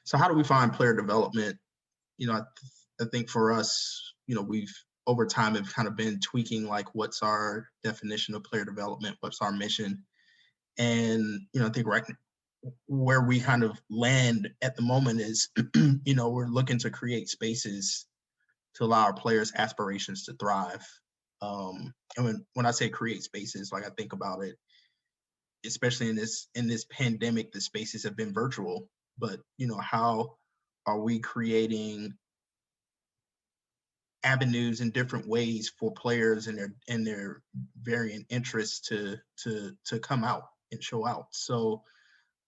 So how do we find player development? I think for us, we've over time have kind of been tweaking like what's our definition of player development, what's our mission, and I think right where we kind of land at the moment is, we're looking to create spaces to allow our players' aspirations to thrive. And when I say create spaces, like I think about it, especially in this pandemic, the spaces have been virtual. But how are we creating avenues in different ways for players and their varying interests to come out and show out? So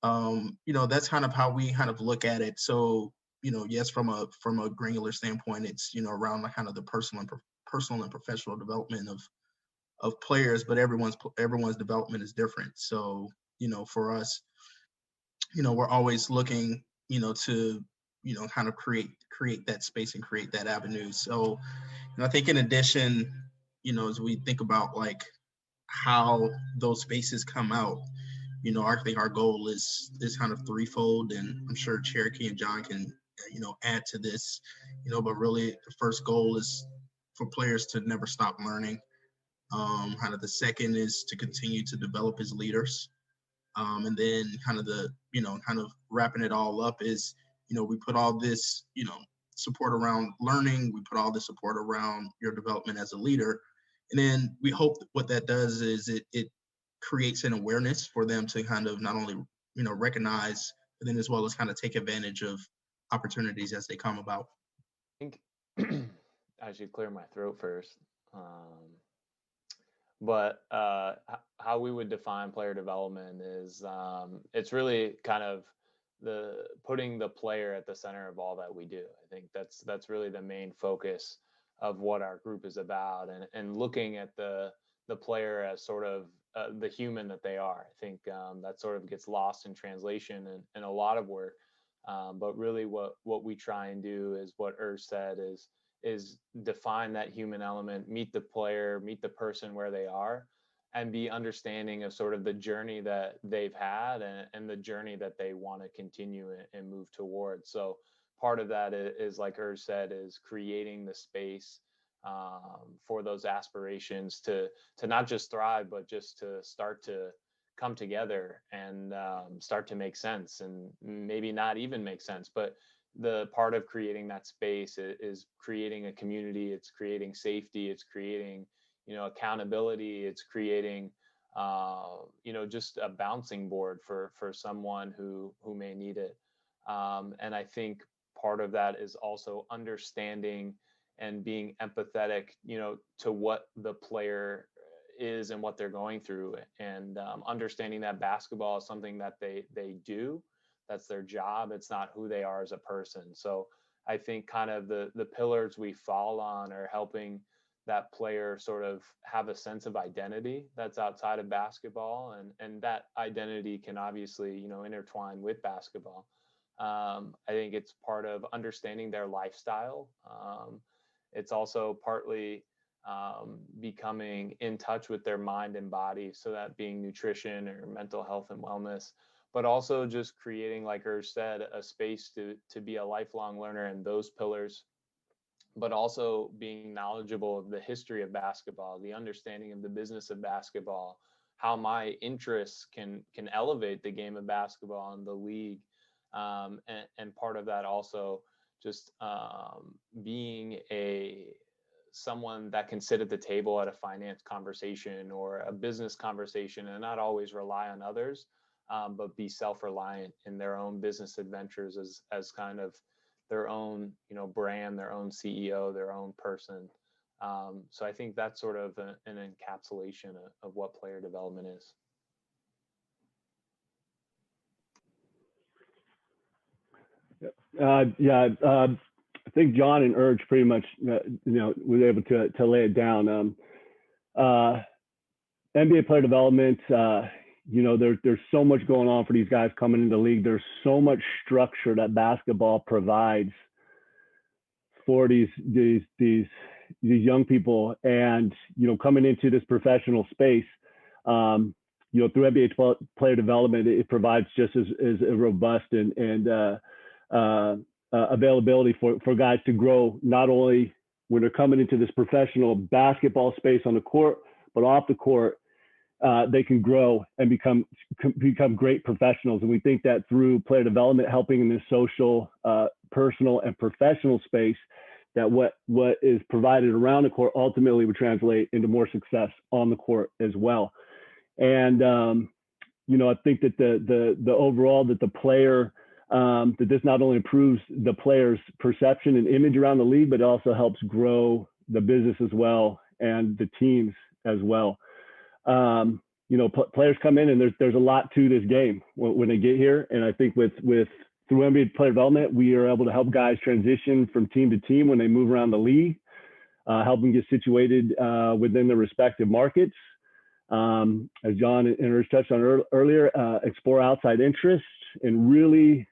that's kind of how we kind of look at it. So yes, from a granular standpoint, it's around the kind of the personal and professional development of players, but everyone's development is different. So for us, we're always looking to kind of create that space and create that avenue. So I think in addition, as we think about like how those spaces come out, I think our goal is kind of threefold, and I'm sure Cherokee and Jon can add to this, but really the first goal is for players to never stop learning. Kind of the second is to continue to develop as leaders. And then kind of kind of wrapping it all up is, we put all this, support around learning. We put all this support around your development as a leader. And then we hope that what that does is it creates an awareness for them to kind of not only, recognize, but then as well as kind of take advantage of opportunities as they come about. I think I should clear my throat first. But how we would define player development is it's really kind of putting the player at the center of all that we do. I think that's really the main focus of what our group is about, and looking at the player as sort of the human that they are. I think that sort of gets lost in translation and a lot of work. But really what we try and do is what said is define that human element, meet the player, meet the person where they are, and be understanding of sort of the journey that they've had and the journey that they want to continue and move towards. So part of that is like said, is creating the space for those aspirations to not just thrive, but just to start to come together and start to make sense, and maybe not even make sense, but the part of creating that space is creating a community. It's creating safety. It's creating, accountability. It's creating, just a bouncing board for someone who may need it. And I think part of that is also understanding and being empathetic, to what the player is and what they're going through, and understanding that basketball is something that they do. That's their job. It's not who they are as a person. So I think kind of the pillars we fall on are helping that player sort of have a sense of identity that's outside of basketball. And that identity can obviously, intertwine with basketball. I think it's part of understanding their lifestyle. It's also partly becoming in touch with their mind and body. So that being nutrition or mental health and wellness, but also just creating, like said, a space to be a lifelong learner in those pillars, but also being knowledgeable of the history of basketball, the understanding of the business of basketball, how my interests can elevate the game of basketball and the league. And part of that also just being someone that can sit at the table at a finance conversation or a business conversation and not always rely on others, but be self-reliant in their own business adventures as kind of their own, brand, their own CEO, their own person. So I think that's sort of an encapsulation of what player development is. I think Jon and Erj pretty much, was able to lay it down. NBA player development, there's so much going on for these guys coming into the league. There's so much structure that basketball provides for these young people, and coming into this professional space, through NBA player development, it provides just as a robust and availability for guys to grow, not only when they're coming into this professional basketball space on the court, but off the court, they can grow and become great professionals. And we think that through player development, helping in this social, personal, and professional space, that what is provided around the court ultimately would translate into more success on the court as well. And I think that the overall, that the player, that this not only improves the player's perception and image around the league, but it also helps grow the business as well and the teams as well. Players come in, and there's a lot to this game when they get here. And I think through NBA player development, we are able to help guys transition from team to team when they move around the league, help them get situated within their respective markets. As John and Erj touched on earlier, explore outside interests and really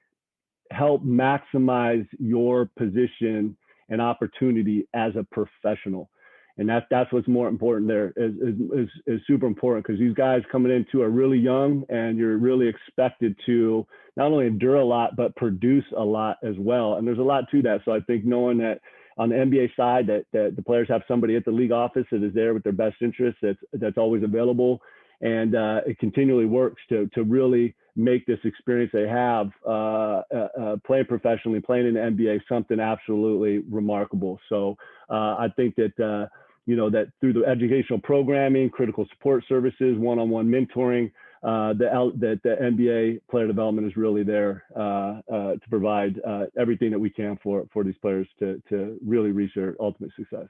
help maximize your position and opportunity as a professional. And that's what's more important there, is super important, because these guys coming into are really young, and you're really expected to not only endure a lot, but produce a lot as well. And there's a lot to that. So I think knowing that on the NBA side, that the players have somebody at the league office that is there with their best interests, that's always available. And it continually works to really make this experience they have playing professionally, playing in the NBA, something absolutely remarkable. So I think that, that through the educational programming, critical support services, one-on-one mentoring, that the NBA player development is really there to provide everything that we can for these players to really reach their ultimate success.